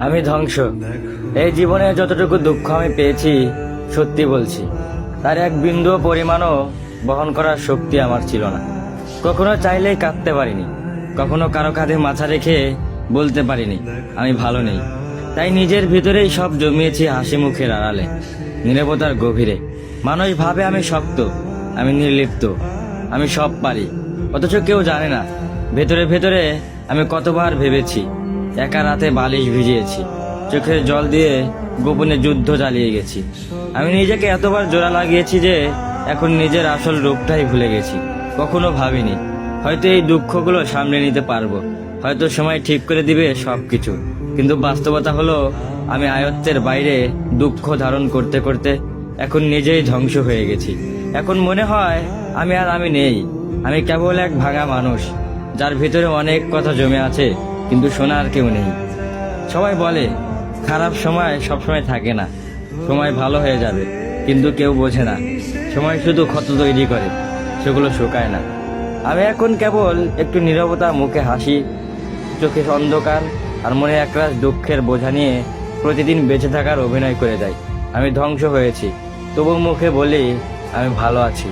আমি ধ্বংস। এই জীবনে যতটুকু দুঃখ আমি পেয়েছি, সত্যি বলছি, তার এক বিন্দুও পরিমাণও বহন করার শক্তি আমার ছিল না। কখনো চাইলেই কাঁদতে পারিনি, কখনো কারো কাঁধে মাথা রেখে বলতে পারিনি আমি ভালো নেই। তাই নিজের ভিতরেই সব জমিয়েছি হাসি মুখের আড়ালে, নীরবতার গভীরে। মানুষ ভাবে আমি শক্ত, আমি নির্লিপ্ত, আমি সব পারি, অথচ কেউ জানে না ভেতরে ভেতরে আমি কতবার ভেবেছি। একা রাতে বালিশ ভিজিয়েছি, চোখের জল দিয়ে গোপনে যুদ্ধ চালিয়ে গেছি। আমি নিজেকে এতবার জোড়া লাগিয়েছি যে এখন নিজের আসল রূপটাই ভুলে গেছি। কখনো ভাবিনি হয়তো এই দুঃখগুলো সামলে নিতে পারবো, হয়তো সময় ঠিক করে দিবে সবকিছু। কিন্তু বাস্তবতা হলো আমি আয়ত্তের বাইরে দুঃখ ধারণ করতে করতে এখন নিজেই ধ্বংস হয়ে গেছি। এখন মনে হয় আমি নেই, আমি কেবল এক ভাঙা মানুষ, যার ভিতরে অনেক কথা জমে আছে কিন্তু শোনার কেউ নেই। সবাই বলে খারাপ সময় সবসময় থাকে না, সময় ভালো হয়ে যাবে, কিন্তু কেউ বোঝে না সময় শুধু ক্ষত তৈরি করে, সেগুলো শুকায় না। আমি এখন কেবল একটু নীরবতা, মুখে হাসি, চোখে অন্ধকার আর মনে একরাশ দুঃখের বোঝা নিয়ে প্রতিদিন বেঁচে থাকার অভিনয় করে যাই। আমি ধ্বংস হয়েছি, তবু মুখে বলি আমি ভালো আছি।